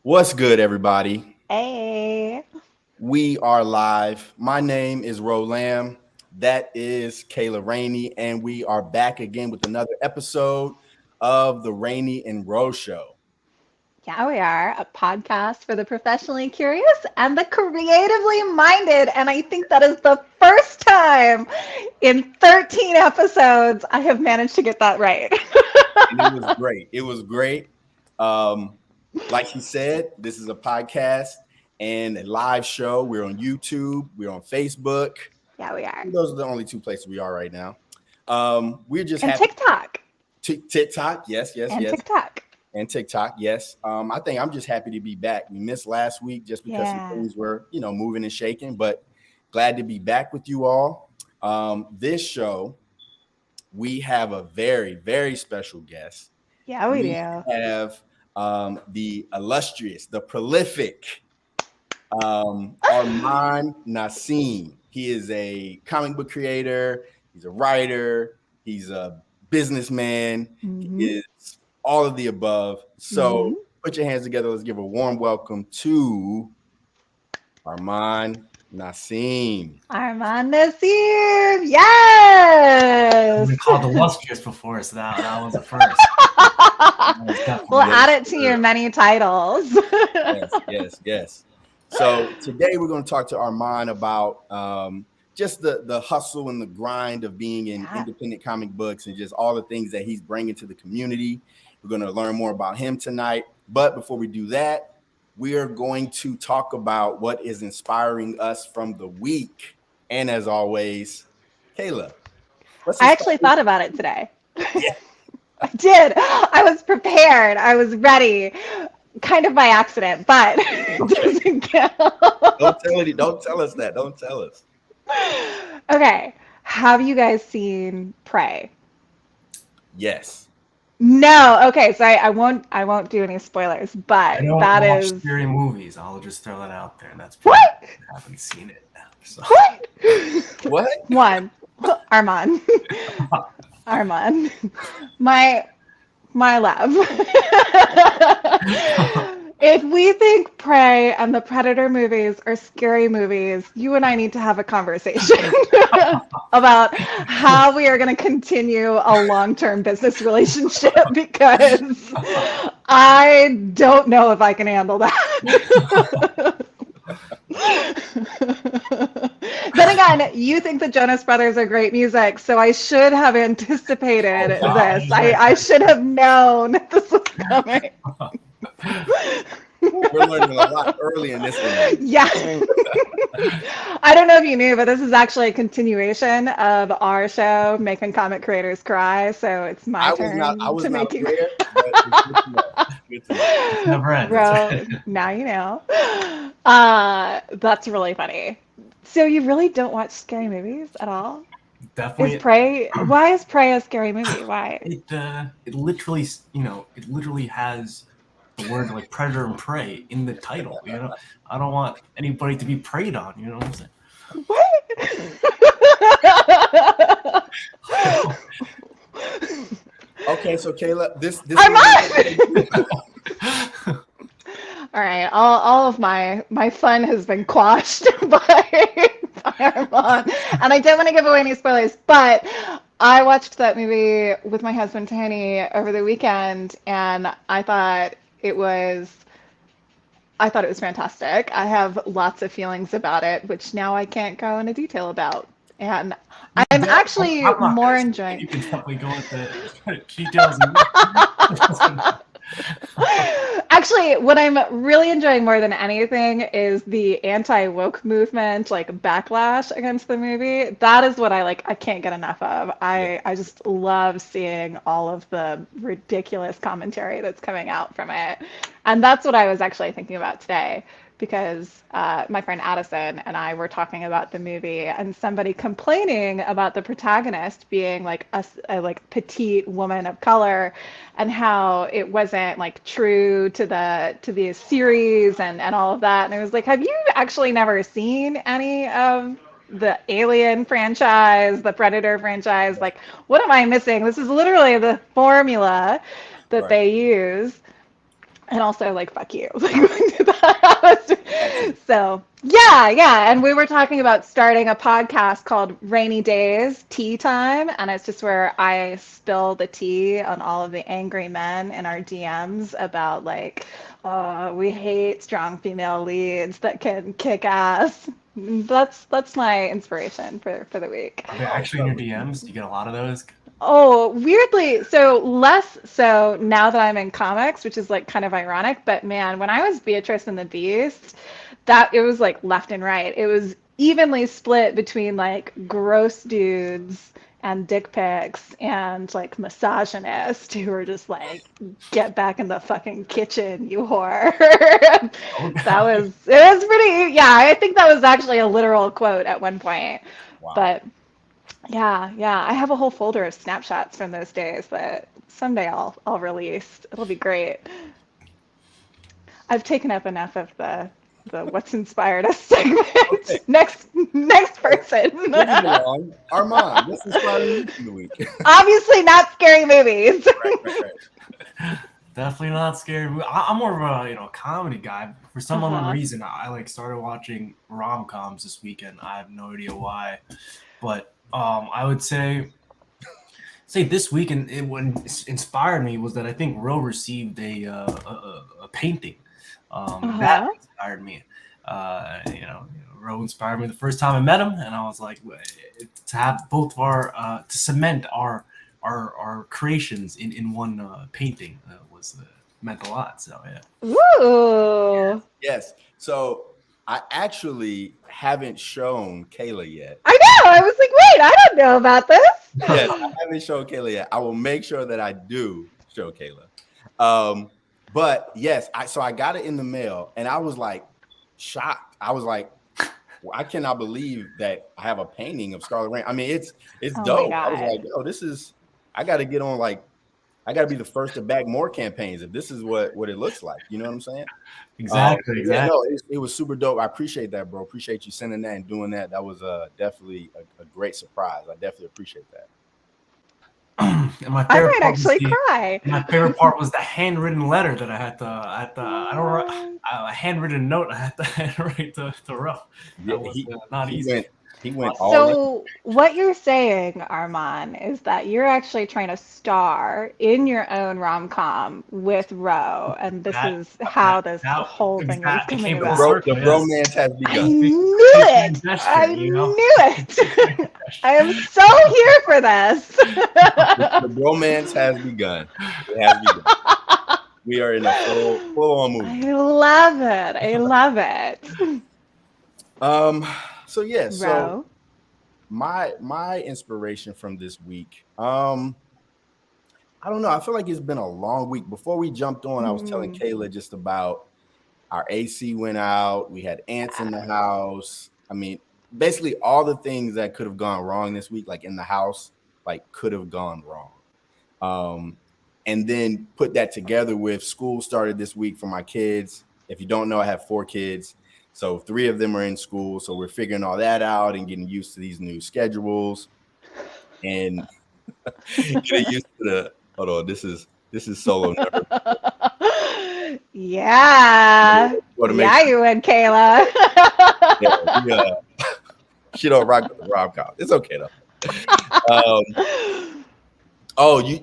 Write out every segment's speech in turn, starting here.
What's good, everybody? Hey. We are live. My name is Rolam. That is Kayla Rainey, and we are back again with another episode of the Rainey and Rose Show. Yeah, we are a podcast for the professionally curious and the creatively minded. And I think that is the first time in 13 episodes I have managed to get that right. And it was great. It was great. Um, like she said, this is a podcast and a live show. We're on YouTube. We're on Facebook. Yeah, we are. Those are the only two places we are right now. We're just And happy. TikTok. TikTok, yes, yes, And yes. TikTok. And TikTok, yes. I think I'm just happy to be back. We missed last week just because some things were, moving and shaking, but glad to be back with you all. This show, we have a very, very special guest. Yeah, we do. Have the illustrious, the prolific Arman Nasim. He is a comic book creator. He's a writer. He's a businessman. He is all of the above. So put your hands together. Let's give a warm welcome to Arman Nasim. Arman Nasim. Yes. I've been called illustrious before, so that was a first. We'll add it to your many titles. Yes. So today we're going to talk to Arman about just the hustle and the grind of being in independent comic books and just all the things that he's bringing to the community. We're going to learn more about him tonight. But before we do that, we are going to talk about what is inspiring us from the week. And as always, Kayla. I actually thought about it today. Yeah. I did. I was prepared. I was ready. Kind of by accident, but it doesn't count. Don't tell us that. Don't tell us. Okay. Have you guys seen Prey? Yes. No. Okay, so I won't do any spoilers, but I don't that watch is scary movies. I'll just throw that out there. That's what? I haven't seen it. So. What? One. Arman. Arman. My love. If we think Prey and the Predator movies are scary movies, you and I need to have a conversation about how we are going to continue a long-term business relationship because I don't know if I can handle that. Then again, you think the Jonas Brothers are great music, so I should have anticipated this. I should have known this was coming. We're learning a lot early in this one. Yeah. I don't know if you knew, but this is actually a continuation of our show, Making Comic Creators Cry. So it's my turn to make you. Never ends. Bro, now you know. That's really funny. So you really don't watch scary movies at all? Definitely. Why is Prey a scary movie? Why? It literally, it literally has the word like predator and prey in the title. I don't want anybody to be preyed on. You know what I'm saying? What? Okay, so Kayla, this All right, all of my fun has been quashed by Arman, and I don't want to give away any spoilers, but I watched that movie with my husband Tony over the weekend, and I thought it was fantastic. I have lots of feelings about it, which now I can't go into detail about. And I'm actually more enjoying. You can definitely go into details. Actually, what I'm really enjoying more than anything is the anti-woke movement, like backlash against the movie. That is what I can't get enough of. I just love seeing all of the ridiculous commentary that's coming out from it. And that's what I was actually thinking about today, because my friend Addison and I were talking about the movie, and somebody complaining about the protagonist being like a petite woman of color, and how it wasn't like true to the series and all of that. And it was like, have you actually never seen any of the Alien franchise, the Predator franchise? Like, what am I missing? This is literally the formula that they use. And also like fuck you. So yeah, and we were talking about starting a podcast called Rainy Days Tea Time, and it's just where I spill the tea on all of the angry men in our DMs about like, we hate strong female leads that can kick ass. That's my inspiration for the week. Are they actually in your DMs? Do you get a lot of those? Oh, weirdly, so less so now that I'm in comics, which is like kind of ironic, but man, when I was Beatrice and the Beast, that it was like left and right. It was evenly split between like gross dudes and dick pics and like misogynists who were just like, get back in the fucking kitchen, you whore. Oh, It was pretty, yeah, I think that was actually a literal quote at one point. Wow. But yeah. I have a whole folder of snapshots from those days that someday I'll release. It'll be great. I've taken up enough of the what's inspired us segment. Okay. Next person. Moving along. Arman, what's inspiring you in the week? Obviously not scary movies. Right. Definitely not scary. I'm more of a comedy guy. For some unknown reason, I like started watching rom-coms this weekend. I have no idea why, but I would say this weekend what inspired me was that I think Ro received a painting. That inspired me. Ro inspired me the first time I met him, and I was like, to have both of our to cement our creations in one painting was meant a lot. So yeah. Ooh. Yes. So I actually haven't shown Kayla yet. I know. I was like, wait, I don't know about this. Yes, I haven't shown Kayla yet. I will make sure that I do show Kayla. But yes, I got it in the mail, and I was like shocked. I was like, I cannot believe that I have a painting of Scarlet Rain. I mean, it's dope. I was like, yo, I got to get on, like, I got to be the first to back more campaigns if this is what it looks like. You know what I'm saying? Exactly. Yeah, no, it was super dope. I appreciate that, bro. Appreciate you sending that and doing that. That was definitely a great surprise. I definitely appreciate that. And my I favorite might actually cry. My favorite part was the handwritten letter that I had to. A handwritten note I had to write to Ro. That was not easy. He went all So what you're saying, Arman, is that you're actually trying to star in your own rom-com with Ro, and this is how this whole thing is coming about. The romance has begun. I knew it. I knew it. I am so here for this. The romance has begun. It has begun. We are in a full-on movie. I love it. I love it. So yeah, so Ro. my inspiration from this week, I don't know. I feel like it's been a long week. Before we jumped on, I was telling Kayla just about our AC went out. We had ants in the house. I mean, basically all the things that could have gone wrong this week, like in the house, like could have gone wrong. And then put that together with school started this week for my kids. If you don't know, I have 4 kids. So 3 of them are in school. So we're figuring all that out and getting used to these new schedules and getting used to the, hold on, this is solo nerve. Yeah. You and Kayla. Yeah. She don't rock with the rom-com. It's okay though.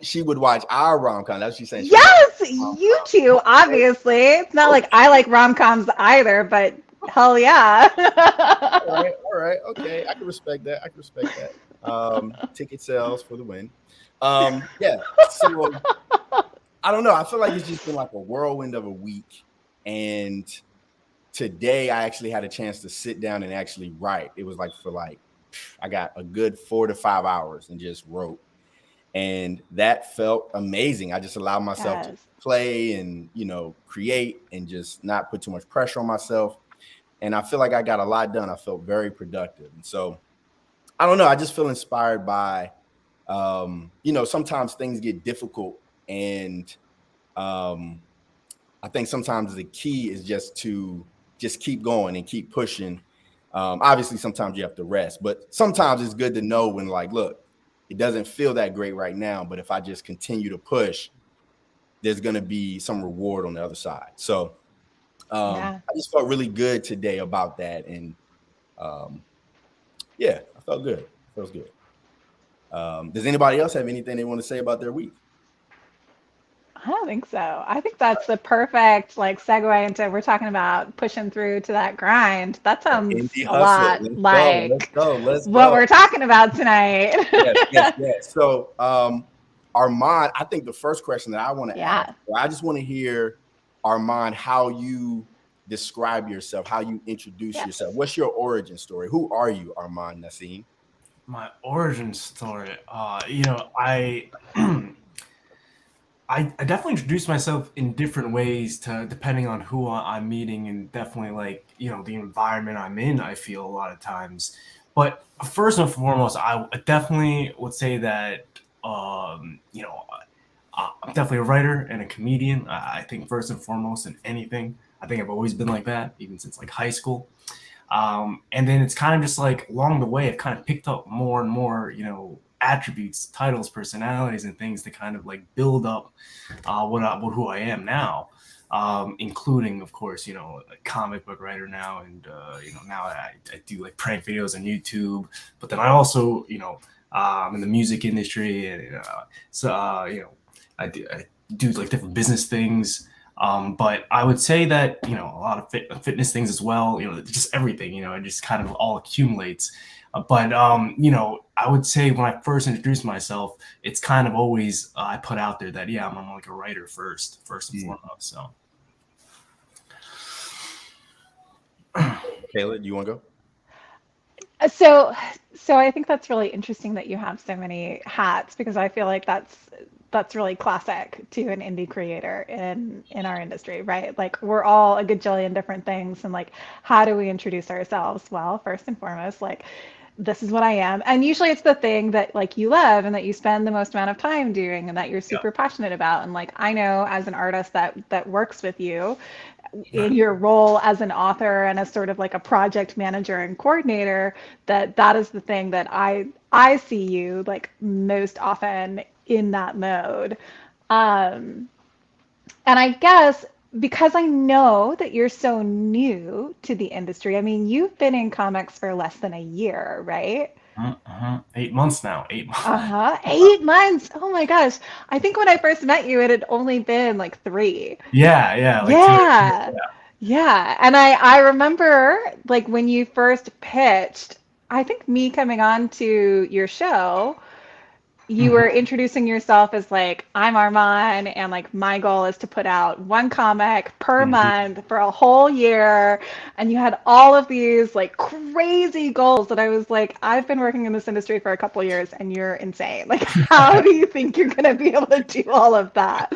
She would watch our rom-com. That's what she's saying. Yes, you two, obviously. It's not like I like rom-coms either, but hell yeah. All right. Okay. I can respect that. Ticket sales for the win. Yeah. So I don't know. I feel like it's just been like a whirlwind of a week. And today I actually had a chance to sit down and actually write. It was like I got a good 4 to 5 hours and just wrote. And that felt amazing. I just allowed myself to play and, create and just not put too much pressure on myself. And I feel like I got a lot done. I felt very productive. And so, I don't know. I just feel inspired by, sometimes things get difficult. And I think sometimes the key is just to keep going and keep pushing. Obviously, sometimes you have to rest. But sometimes it's good to know when, like, look, it doesn't feel that great right now. But if I just continue to push, there's going to be some reward on the other side. So Yeah. I just felt really good today about that. And yeah, I felt good. It feels good. Does anybody else have anything they want to say about their week? I don't think so. I think that's the perfect like segue into we're talking about pushing through to that grind. That sounds Indie a hustle. lot Let's go. Let's like go. Let's what go. we're talking about tonight. Yes. So, Arman, I think the first question that I want to ask, I just want to hear, Arman, how you describe yourself, how you introduce yourself. What's your origin story? Who are you, Arman Nasim? My origin story. I I definitely introduce myself in different ways to depending on who I'm meeting, and definitely like the environment I'm in. I feel a lot of times, but first and foremost, I definitely would say that I'm definitely a writer and a comedian. I think first and foremost in anything. I think I've always been like that, even since like high school. And then it's kind of just like along the way, I've kind of picked up more and more, attributes, titles, personalities, and things to kind of like build up who I am now, including, of course, a comic book writer now, and now I do like prank videos on YouTube. But then I also, I'm in the music industry, and I do like different business things. But I would say that, a lot of fitness things as well, just everything, it just kind of all accumulates. But I would say when I first introduced myself, it's kind of always I put out there that, I'm like a writer first and foremost. So. Kayla, do you want to go? So I think that's really interesting that you have so many hats because I feel like that's really classic to an indie creator in our industry, right? Like we're all a gajillion different things and like how do we introduce ourselves? Well, first and foremost, like this is what I am. And usually it's the thing that like you love and that you spend the most amount of time doing and that you're super passionate about. And like I know as an artist that works with you in your role as an author and as sort of like a project manager and coordinator, that is the thing that I see you like most often in that mode. And I guess because I know that you're so new to the industry, I mean, you've been in comics for less than a year, right? 8 months now. 8 months. 8 months. Oh my gosh. I think when I first met you, it had only been like 3. Yeah. Like Yeah. Yeah. And I remember like when you first pitched, I think me coming on to your show, you were introducing yourself as like, I'm Arman, and like my goal is to put out one comic per month for a whole year. And you had all of these like crazy goals that I was like, I've been working in this industry for a couple years and you're insane. Like, how do you think you're gonna be able to do all of that?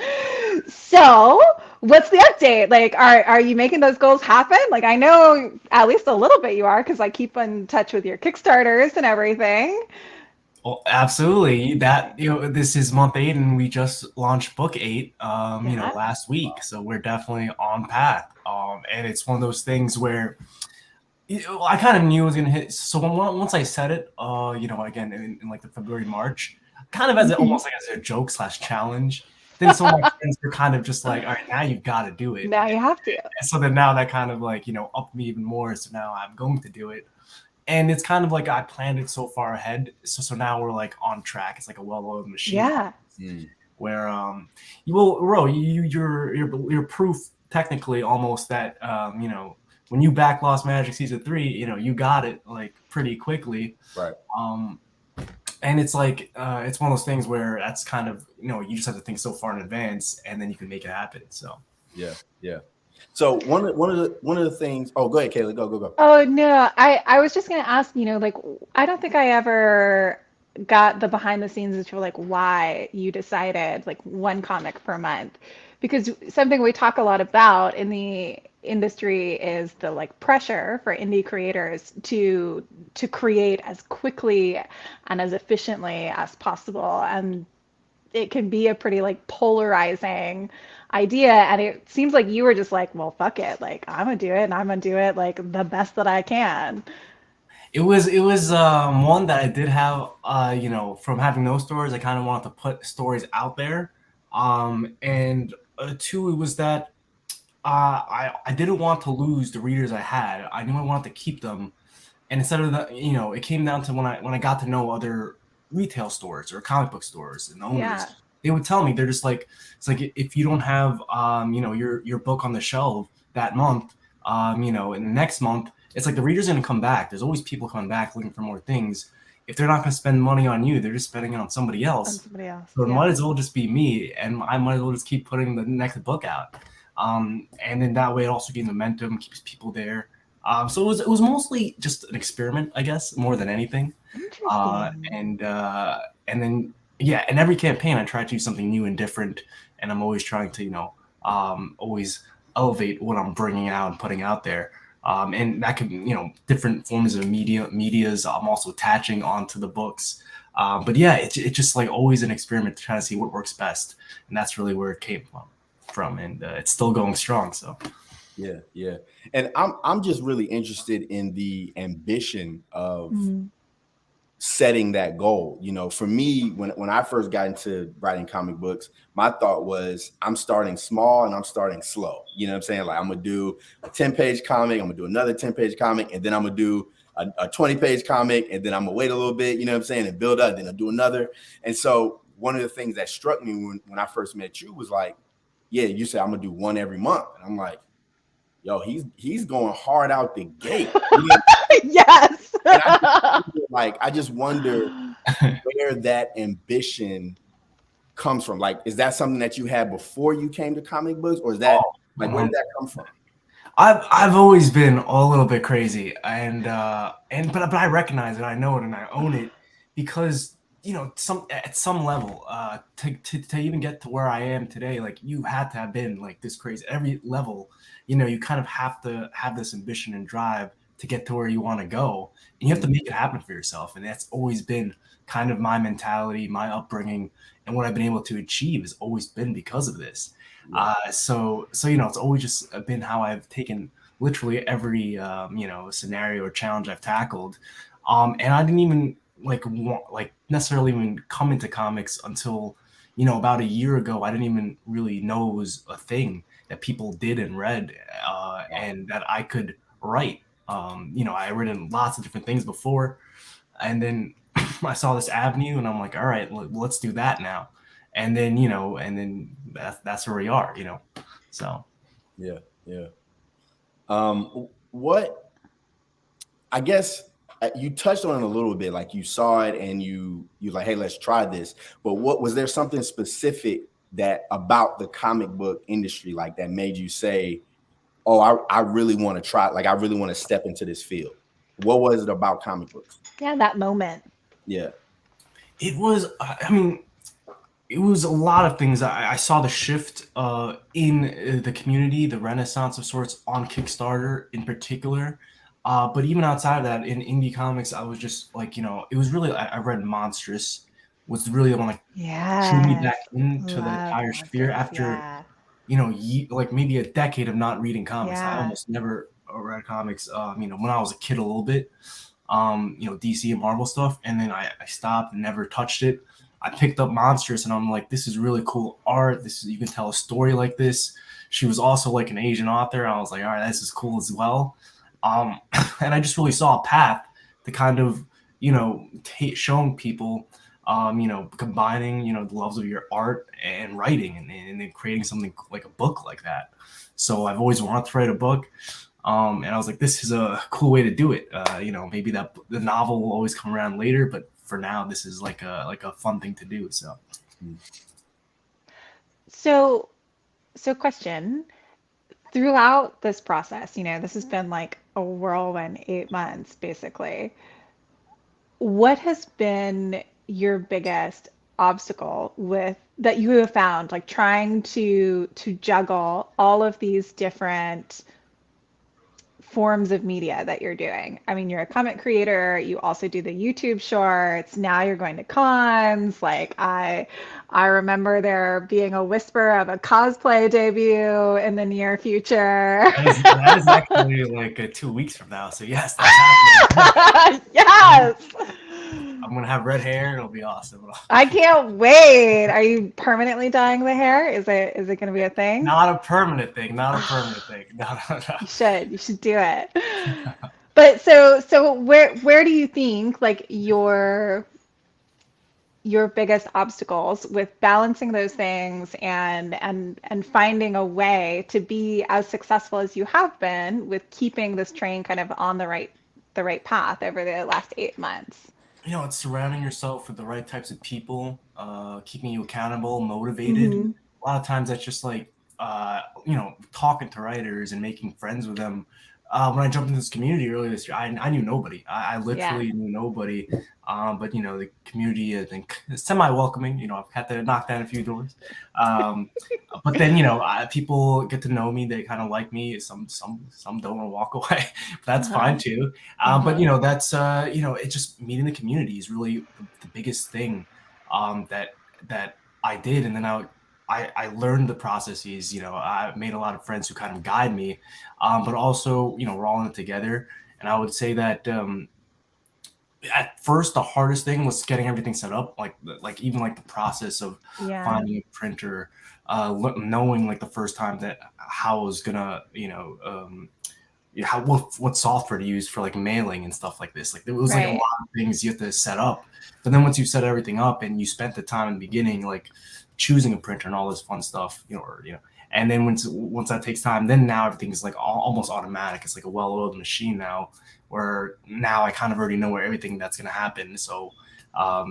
So, what's the update? Like, are you making those goals happen? Like, I know at least a little bit you are because I keep in touch with your Kickstarters and everything. Well, absolutely. That this is month 8, and we just launched book 8, last week. So we're definitely on path. And it's one of those things where I kind of knew it was gonna hit. So once I said it, again in like the February March, kind of as almost like as a joke / challenge. Then some of my friends were kind of just like, all right, now you've got to do it. Now you have to. And so then now that kind of like upped me even more. So now I'm going to do it. And it's kind of like I planned it so far ahead. So now we're like on track. It's like a well-oiled machine. Yeah. Where you're proof technically almost that when you back Lost Magic season 3, you got it like pretty quickly. Right. And it's like it's one of those things where that's kind of you just have to think so far in advance, and then you can make it happen. So yeah. So one of the things. Oh, go ahead, Kayla. Go. Oh no, I was just gonna ask. Like I don't think I ever got the behind the scenes as to like why you decided like one comic per month, because something we talk a lot about in the industry is the like pressure for indie creators to create as quickly and as efficiently as possible, and it can be a pretty like polarizing idea. And it seems like you were just like, well, fuck it. Like, I'm gonna do it and I'm gonna do it like the best that I can. It was one that I did have, from having those stories, I kind of wanted to put stories out there. And two, it was that I didn't want to lose the readers I had. I knew I wanted to keep them. And instead of that, it came down to when I got to know other retail stores or comic book stores and owners, they would tell me, they're just like, it's like, if you don't have your book on the shelf that month, in the next month, it's like the reader's gonna come back. There's always people coming back looking for more things. If they're not gonna spend money on you, they're just spending it on somebody else. So it might as well just be me, and I might as well just keep putting the next book out. And then that way it also gains momentum, keeps people there. So it was mostly just an experiment, I guess, more than anything. And then in every campaign I try to do something new and different, and I'm always trying to always elevate what I'm bringing out and putting out there. And that could different forms of medias I'm also attaching onto the books. But yeah, it's just like always an experiment to try to see what works best, and that's really where it came from, and it's still going strong. So. Yeah. And I'm just really interested in the ambition of setting that goal. For me, when I first got into writing comic books, my thought was I'm starting small and I'm starting slow. You know what I'm saying? Like, I'm gonna do a 10-page comic, I'm gonna do another 10-page comic, and then I'm gonna do a 20-page comic, and then I'm gonna wait a little bit, you know what I'm saying, and build up, then I'll do another. And so one of the things that struck me when I first met you was like, yeah, you said I'm gonna do one every month. And I'm like, yo, he's going hard out the gate. Yes. I just wonder where that ambition comes from. Like, is that something that you had before you came to comic books, or is that where did that come from? I've always been a little bit crazy, but I recognize it, I know it, and I own it, because at some level, to even get to where I am today, like, you had to have been like this crazy. Every level, you kind of have to have this ambition and drive to get to where you want to go, and you have to make it happen for yourself. And that's always been kind of my mentality, my upbringing, and what I've been able to achieve has always been because of this. So it's always just been how I've taken literally every scenario or challenge I've tackled, and I didn't even necessarily even come into comics until about a year ago. I didn't even really know it was a thing that people did and read, and that I could write. I read in lots of different things before, and then I saw this avenue, and I'm like, all right, let's do that now. And then that's where we are. So yeah. What, I guess, you touched on it a little bit, like you saw it and you like, hey, let's try this. But was there something specific that about the comic book industry like that made you say, oh, I really want to try, like, I really want to step into this field? What was it about comic books? Yeah, that moment. Yeah. It was, it was a lot of things. I saw the shift in the community, the renaissance of sorts on Kickstarter in particular. But even outside of that, in indie comics, I was just like, it was really, I read Monstrous was really the one that drew me back into the entire sphere after, like maybe a decade of not reading comics. I almost never read comics, when I was a kid a little bit, DC and Marvel stuff. And then I stopped and never touched it. I picked up Monstrous and I'm like, this is really cool art. You can tell a story like this. She was also like an Asian author. I was like, all right, this is cool as well. And I just really saw a path to kind of, showing people, combining, the loves of your art and writing and then creating something like a book like that. So I've always wanted to write a book. And I was like, this is a cool way to do it. Maybe that the novel will always come around later, but for now, this is like a fun thing to do. So question, throughout this process, this has been like a whirlwind 8 months, basically. What has been your biggest obstacle that you have found, like trying to juggle all of these different forms of media that you're doing? I mean, you're a comic creator, you also do the YouTube shorts, now you're going to cons. Like, I remember there being a whisper of a cosplay debut in the near future. That is actually like 2 weeks from now. So yes, that's happening. Yes. I'm gonna have red hair. It'll be awesome. I can't wait. Are you permanently dyeing the hair? Is it going to be a thing? Not a permanent thing. Not a permanent thing. No, no, no. You should do it. But so where do you think like your biggest obstacles with balancing those things and finding a way to be as successful as you have been with keeping this train kind of on the right path over the last 8 months? It's surrounding yourself with the right types of people, keeping you accountable, motivated. A lot of times that's just like, talking to writers and making friends with them. When I jumped into this community earlier this year, I knew nobody. I literally knew nobody. But the community, I think, is semi-welcoming. I've had to knock down a few doors. But then, people get to know me. They kind of like me. Some don't want to walk away. But that's fine too. But that's it's just meeting the community is really the biggest thing that I did. And then I learned the processes. I made a lot of friends who kind of guide me, but also we're all in it together. And I would say that at first the hardest thing was getting everything set up, like even like the process of finding a printer, knowing like the first time that how I was gonna what software to use for like mailing and stuff like this. Like there was like a lot of things you have to set up, but then once you set everything up and you spent the time in the beginning like choosing a printer and all this fun stuff, and then once that takes time, then now everything is like almost automatic. It's like a well-oiled machine now, where now I kind of already know where everything that's going to happen. So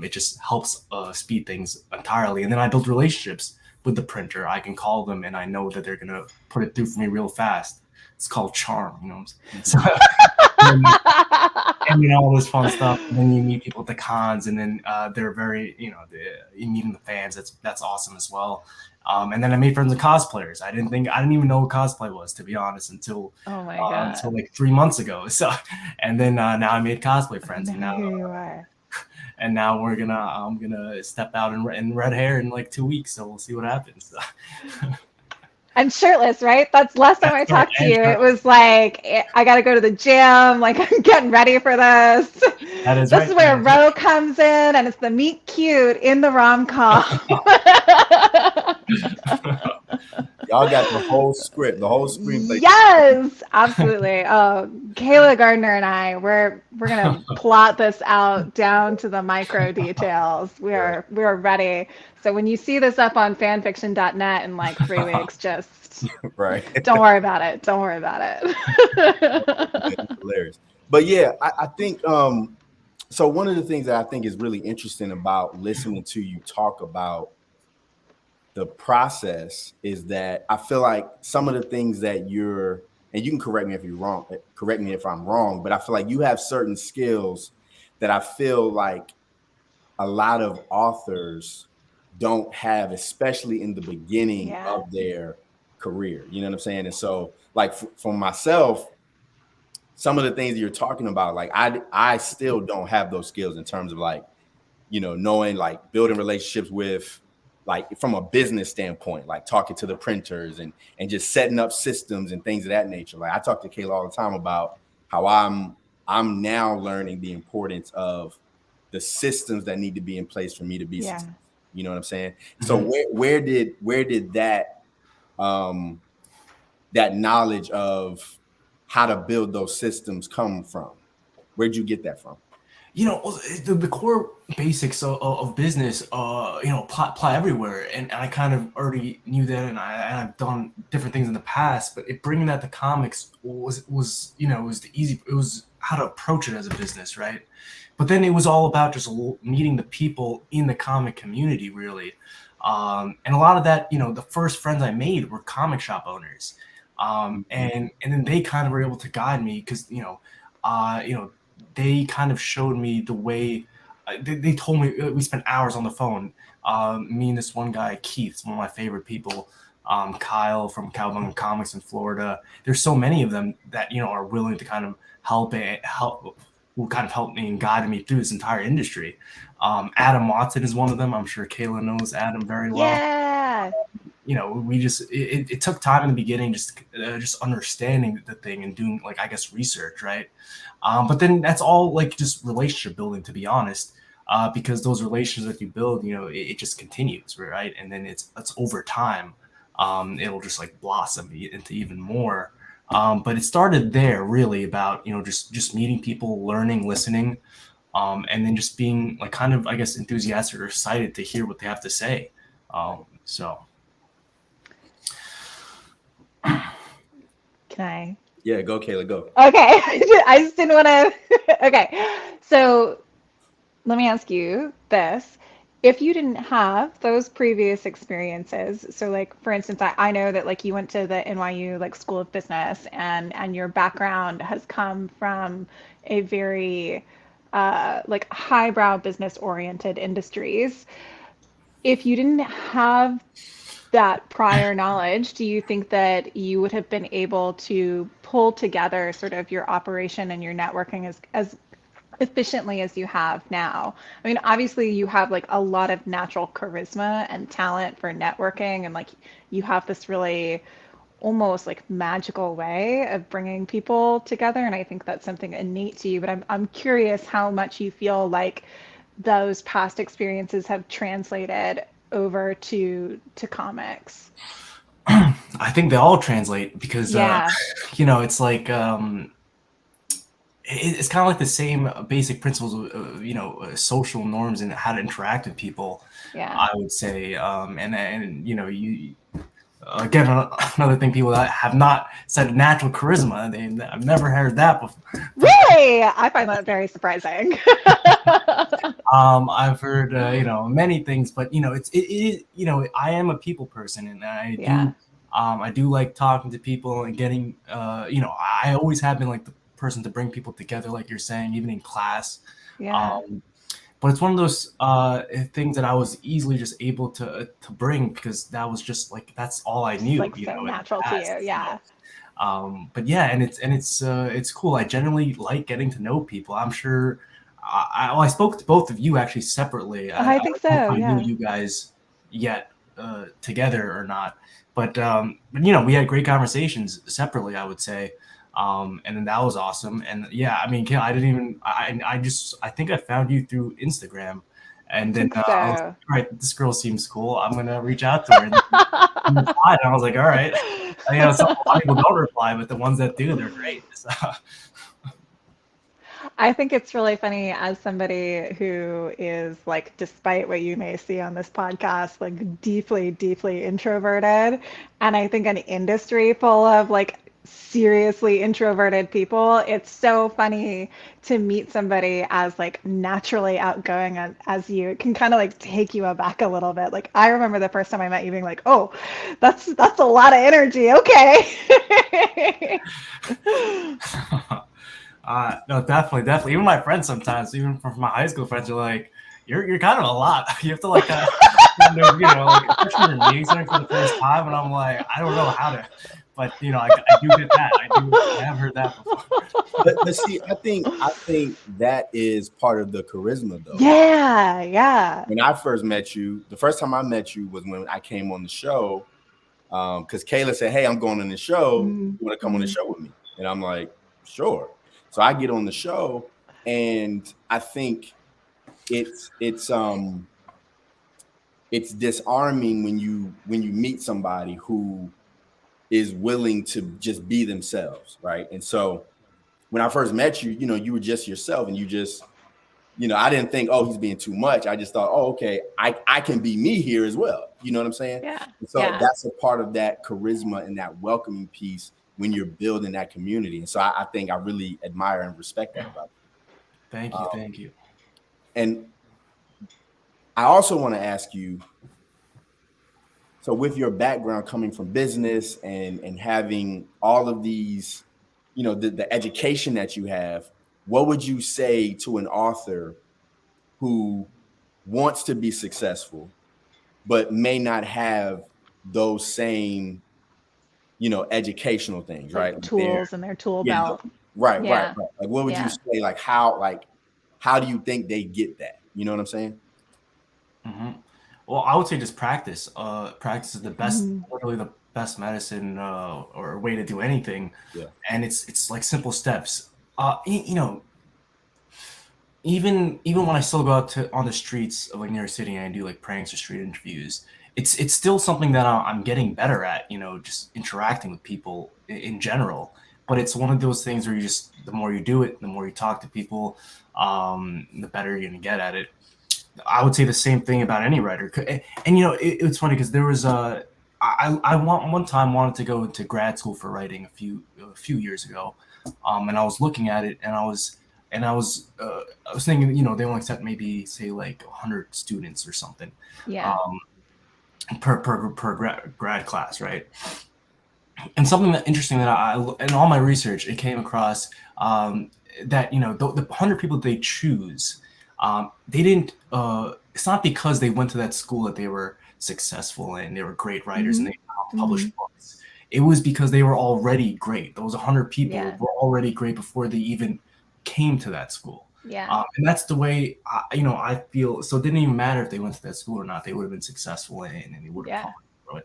it just helps speed things entirely. And then I build relationships with the printer. I can call them and I know that they're going to put it through for me real fast. It's called charm, So, and all this fun stuff. And then you meet people at the cons, and then they're very, you meeting the fans. That's awesome as well. And then I made friends with cosplayers. I didn't even know what cosplay was, to be honest, until like 3 months ago. So, and then now I made cosplay friends. And now here you are. And now I'm gonna step out in red hair in like 2 weeks. So we'll see what happens. And shirtless, right? That's last time I talked to you. It was like, I got to go to the gym. Like, I'm getting ready for this. This is where Ro comes in, and it's the meet cute in the rom-com. Y'all got the whole script, the whole screenplay. Yes, absolutely. Kayla Gardner and I, we're gonna plot this out down to the micro details. We're ready. So when you see this up on fanfiction.net in like 3 weeks, just don't worry about it. Don't worry about it. Hilarious. But yeah, I think so one of the things that I think is really interesting about listening to you talk about the process is that I feel like some of the things that and you can correct me if I'm wrong, but I feel like you have certain skills that I feel like a lot of authors don't have, especially in the beginning of their career. You know what I'm saying? And so like for myself, some of the things that you're talking about, like I still don't have those skills in terms of like, knowing, like building relationships with, like from a business standpoint, like talking to the printers and just setting up systems and things of that nature. Like I talk to Kayla all the time about how I'm now learning the importance of the systems that need to be in place for me to be successful. You know what I'm saying? Mm-hmm. So where did that that knowledge of how to build those systems come from? Where'd you get that from? The core basics of business, apply everywhere. And I kind of already knew that, and I've done different things in the past, but bringing that to comics was it was how to approach it as a business, right? But then it was all about just meeting the people in the comic community, really. And a lot of that, the first friends I made were comic shop owners. And then they kind of were able to guide me because, they kind of showed me the way. They told me, we spent hours on the phone. Me and this one guy, Keith, one of my favorite people, Kyle from Cowabunga Comics in Florida. There's so many of them that are willing to kind of help, who kind of helped me and guided me through this entire industry. Adam Watson is one of them. I'm sure Kayla knows Adam very well. Yeah. We just it took time in the beginning, just understanding the thing and doing research, right? But then that's all like just relationship building, to be honest. because those relations that you build, it just continues, right? And then it's over time, it'll just like blossom into even more. But it started there, really, about just meeting people, learning, listening, and then just being like kind of, I guess, enthusiastic or excited to hear what they have to say. So. Can I? Yeah, go, Kayla, go. Okay, I just didn't want to. Okay, so let me ask you this. If you didn't have those previous experiences, so like for instance, I know that like you went to the NYU like School of Business and your background has come from a very like highbrow business oriented industries. If you didn't have that prior knowledge, do you think that you would have been able to pull together sort of your operation and your networking as efficiently as you have now? I mean, obviously you have like a lot of natural charisma and talent for networking, and like you have this really almost like magical way of bringing people together, and I think that's something innate to you. But I'm curious how much you feel like those past experiences have translated over to comics. I think they all translate because, Yeah. it's like, it's kind of like the same basic principles of, social norms and how to interact with people, Yeah. I would say. And you, again, another thing people that have not said natural charisma, I've never heard that before. Really? I find that very surprising. I've heard, many things, but, I am a people person, and Yeah. I do like talking to people and getting, I always have been like the person to bring people together, like you're saying, even in class. Yeah. But it's one of those things that I was easily just able to bring because that was just like, that's all I Just knew, like so in the natural to you. past. Yeah. But yeah, and it's cool. I generally like getting to know people. I'm sure. I spoke to both of you actually separately. I I don't think know if so. I knew Yeah. you guys yet together or not, but we had great conversations separately, I would say. And then that was awesome. And yeah, I mean, I didn't even. I think I found you through Instagram, I and then think I was like, so. all right, this girl seems cool. I'm gonna reach out to her. And replied, and I was like, all right. A lot of people don't reply, but the ones that do, they're great. So. I think it's really funny as somebody who is like, despite what you may see on this podcast, like deeply, deeply introverted. And I think an industry full of like seriously introverted people, it's so funny to meet somebody as like naturally outgoing as you. It can kind of like take you aback a little bit. Like I remember the first time I met you being like, oh, that's a lot of energy. Okay. No, definitely. Even my friends sometimes, even from my high school friends, are like, "You're kind of a lot. You have to like, like especially when you're meeting somebody for the first time." And I'm like, I don't know how to, but I do get that. I have heard that before. But see, I think that is part of the charisma, though. Yeah, yeah. When I first met you, the first time I met you was when I came on the show. Because Kayla said, "Hey, I'm going on the show. Mm, You want to come on the mm. show with me?" And I'm like, "Sure." So I get on the show, and I think it's disarming when you meet somebody who is willing to just be themselves, right? And so when I first met you, you were just yourself, and you just, I didn't think, oh, he's being too much. I just thought, oh, okay, I can be me here as well. You know what I'm saying? Yeah, And so yeah. that's a part of that charisma and that welcoming piece when you're building that community. And so I think I really admire and respect that about Thank you. you, thank you. And I also want to ask you, so with your background coming from business and having all of these, the education that you have, what would you say to an author who wants to be successful but may not have those same, educational things, Like right? Like tools in their tool yeah, belt. right. Yeah, Like, what would you yeah. say? How do you think they get that? You know what I'm saying? Hmm. Well, I would say just practice. Practice is the best, Mm, literally the best medicine or way to do anything. Yeah. And it's like simple steps. even when I still go out on the streets of like New York City and I do like prankster street interviews, it's still something that I'm getting better at, just interacting with people in general. But it's one of those things where the more you do it, the more you talk to people, the better you're gonna get at it. I would say the same thing about any writer. And it's funny because there was one time wanted to go into grad school for writing a few years ago, and I was looking at it and I was thinking, they only accept maybe say like 100 students or something, Yeah. Per grad class, right? And something that interesting that I in all my research it came across, that the 100 people they choose, they didn't. It's not because they went to that school that they were successful and they were great writers and they published books. It was because they were already great. Those 100 people were already great before they even came to that school. Yeah. And that's the way I feel. So it didn't even matter if they went to that school or not. They would have been successful and they would have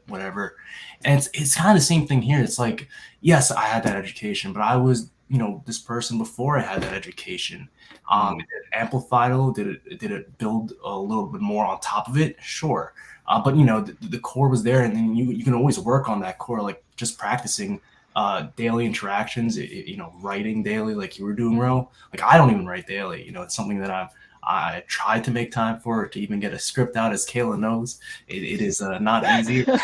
whatever. And it's kind of the same thing here. It's like, yes, I had that education, but I was this person before I had that education. Did it amplify a little? Did it build a little bit more on top of it? Sure. But the core was there, and then you can always work on that core, like just practicing daily interactions, writing daily like you were doing, Ro. Like I don't even write daily. It's something that I try to make time for, to even get a script out, as Kayla knows. It is not easy for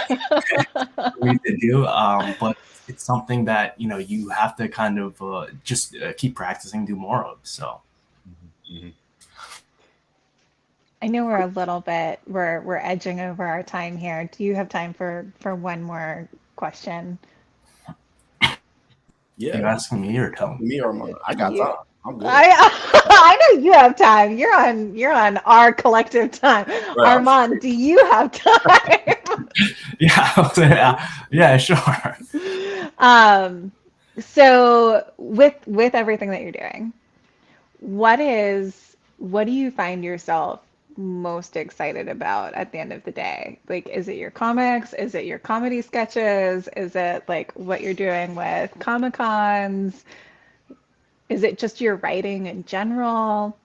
me to do, but it's something that you have to kind of just keep practicing, do more of. So. Mm-hmm. I know we're edging over our time here. Do you have time for one more question? Yeah. You're asking me or telling me or I got time. I'm good. I know you have time. You're on our collective time. Right. Arman, do you have time? Yeah, sure. So with everything that you're doing, what do you find yourself most excited about at the end of the day? Like, is it your comics? Is it your comedy sketches? Is it like what you're doing with ComicCons? Is it just your writing in general?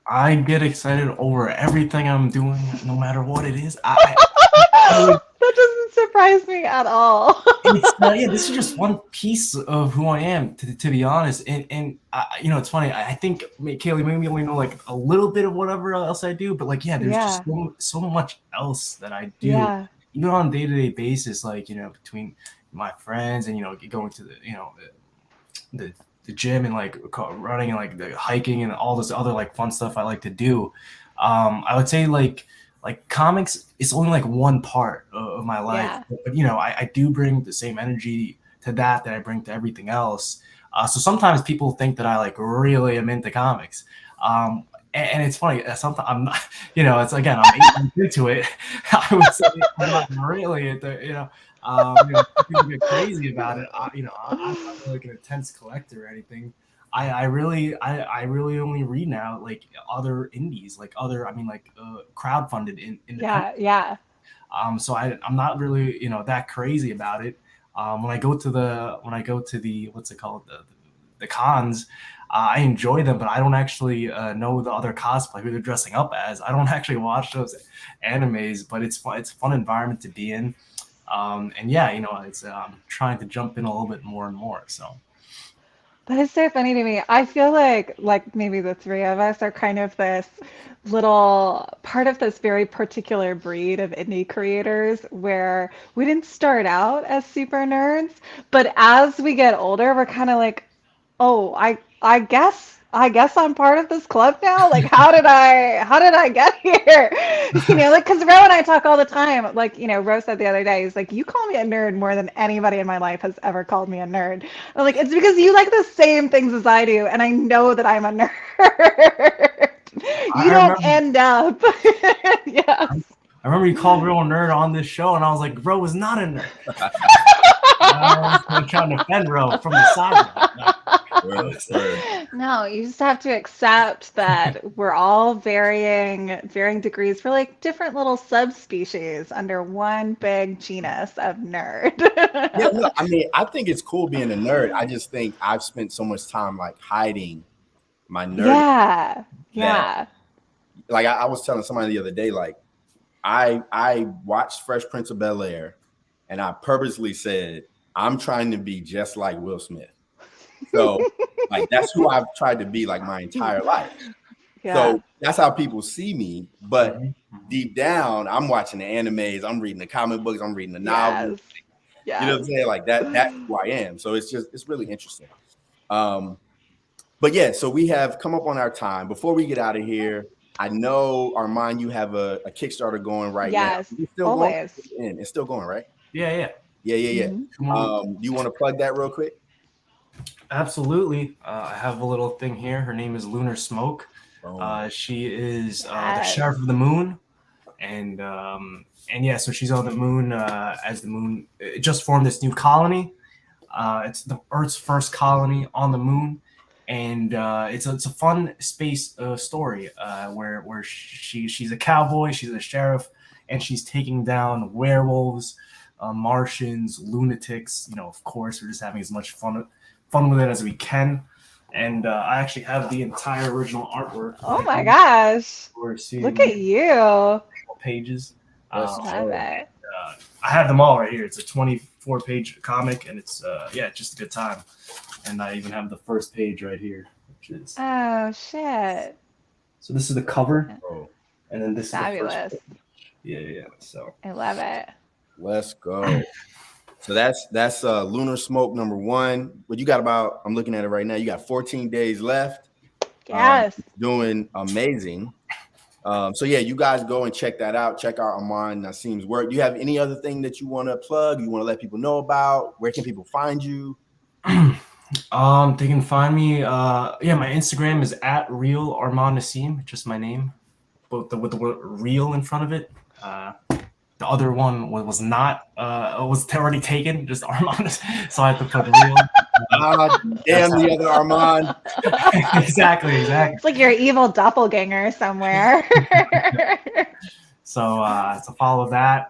I get excited over everything I'm doing, no matter what it is. That doesn't surprise me at all. This is just one piece of who I am, to be honest. And it's funny. I think Kaylee maybe only know like a little bit of whatever else I do, but like there's just so much else that I do, even on a day-to-day basis. Like between my friends and going to the gym and like running and like the hiking and all this other like fun stuff I like to do. I would say like comics is only like one part of my life, but I do bring the same energy to that I bring to everything else. So sometimes people think that I like really am into comics. And it's funny, sometimes I'm not, it's again, I'm into it. I would say I'm not really into, people get crazy about it. I'm not like an intense collector or anything. I really only read now like other indies, like crowdfunded So I'm not really that crazy about it. When I go to the what's it called, the cons, I enjoy them, but I don't actually know the other cosplay who they're dressing up as. I don't actually watch those animes, but it's fun. It's a fun environment to be in. And it's I'm trying to jump in a little bit more and more. So. That is so funny to me. I feel like maybe the three of us are kind of this little part of this very particular breed of indie creators where we didn't start out as super nerds, but as we get older, we're kind of like, oh, I guess I'm part of this club now. Like, how did I get here? Like, because Ro and I talk all the time. Like, Ro said the other day, he's like, you call me a nerd more than anybody in my life has ever called me a nerd. I'm like, it's because you like the same things as I do, and I know that I'm a nerd. You don't end up. Yes. I remember you called Ro a nerd on this show, and I was like, Ro was not a nerd. I was trying to defend Ro from the side. Word, word. No, you just have to accept that we're all varying degrees. We're like different little subspecies under one big genus of nerd. Yeah, no, I mean, I think it's cool being a nerd. I just think I've spent so much time like hiding my nerd Yeah, that yeah. like I was telling somebody the other day, like I watched Fresh Prince of Bel-Air and I purposely said, I'm trying to be just like Will Smith. So like that's who I've tried to be like my entire life. Yeah. So that's how people see me. But Mhm. deep down, I'm watching the animes, I'm reading the comic books, I'm reading the novels. Yes. You know what I'm Yes. saying? Like that's who I am. So it's really interesting. Um, but yeah, so we have come up on our time. Before we get out of here, I know Armand, you have a Kickstarter going right now. Yes. It's still going? Always. It's still going, right? Yeah, yeah. Yeah. Mhm. Do you want to plug that real quick? Absolutely. I have a little thing here. Her name is Lunar Smoke. Boom. She is the Yes. Sheriff of the Moon, and yeah, so she's on the moon as the moon. It just formed this new colony. It's the Earth's first colony on the moon, and it's a fun space story where she's a cowboy, she's a sheriff, and she's taking down werewolves, Martians, lunatics. You know, of course, we're just having as much fun with it as we can. And I actually have the entire original artwork. Oh my gosh. We're seeing Look at you. pages. Let's Love go. it. I have them all right here. It's a 24-page comic, and it's just a good time. And I even have the first page right here, which is Oh shit. so this is the cover, Bro, and then this is the Fabulous. first page. Yeah. So I love it. let's go. So that's Lunar Smoke #1. But you got about, I'm looking at it right now, you got 14 days left. Yes. Doing amazing. So yeah, you guys go and check that out. Check out Arman Nasim's work. Do you have any other thing that you want to plug? You want to let people know about? Where can people find you? they can find me. My Instagram is at real Arman Nasim, just my name, but with the word real in front of it. The other one was not was already taken, just Arman, so I had to put real. Damn the other Arman. exactly. It's like your evil doppelganger somewhere. So follow that.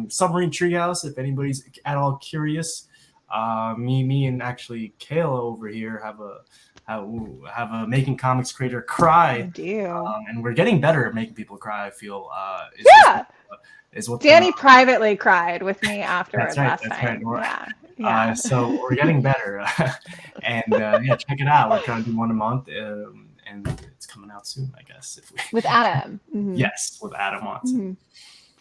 Submarine Treehouse, if anybody's at all curious. Me and actually Kayla over here have a making comics creator cry. I do. And we're getting better at making people cry, I feel. Is what Danny privately cried with me afterwards last right. time. Yeah. So we're getting better. And check it out. We're trying to do one a month. And it's coming out soon, I guess. With Adam. Mm-hmm. Yes, with Adam on. Mm-hmm.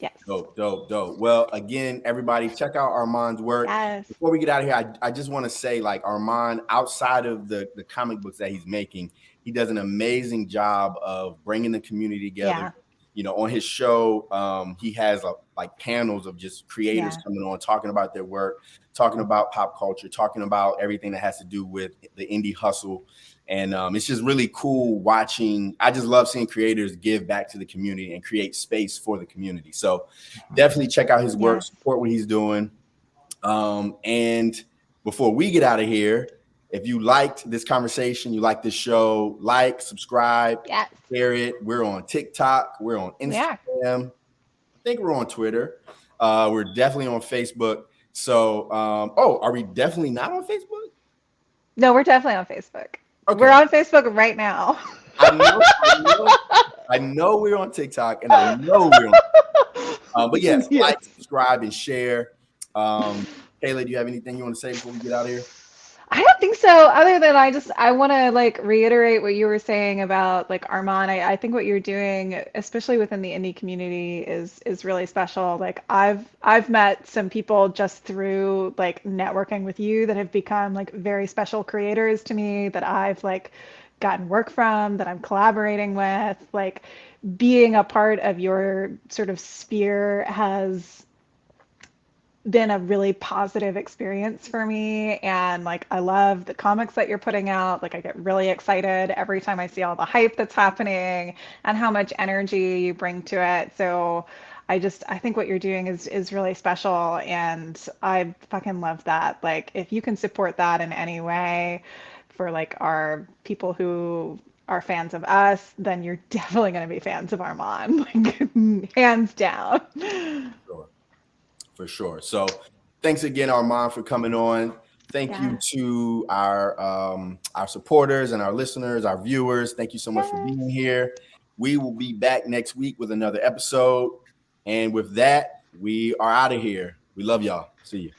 Yes. Dope. Well, again, everybody, check out Arman's work. Yes. Before we get out of here, I just want to say, like, Arman, outside of the comic books that he's making, he does an amazing job of bringing the community together. Yeah. You know, on his show, he has like panels of just creators coming on, talking about their work, talking about pop culture, talking about everything that has to do with the indie hustle. And it's just really cool watching. I just love seeing creators give back to the community and create space for the community. So definitely check out his work, support what he's doing. And before we get out of here, if you liked this conversation, you like this show, like, subscribe, share it. We're on TikTok. We're on Instagram. I think we're on Twitter. We're definitely on Facebook. So, are we definitely not on Facebook? No, we're definitely on Facebook. Okay. We're on Facebook right now. I know we're on TikTok, and I know we're on. But yes, like, subscribe, and share. Kayla, do you have anything you want to say before we get out of here? I don't think so. Other than I want to like reiterate what you were saying about like Arman. I think what you're doing, especially within the indie community, is really special. Like I've met some people just through like networking with you that have become like very special creators to me that I've like gotten work from, that I'm collaborating with. Like being a part of your sort of sphere has been a really positive experience for me, and like I love the comics that you're putting out. Like I get really excited every time I see all the hype that's happening and how much energy you bring to it. So I think what you're doing is really special, and I fucking love that. Like if you can support that in any way, for like our people who are fans of us, then you're definitely going to be fans of Arman, like hands down. Sure. For sure. So thanks again, Arman, for coming on. Thank you to our supporters and our listeners, our viewers. Thank you so much for being here. We will be back next week with another episode. And with that, we are out of here. We love y'all. See you.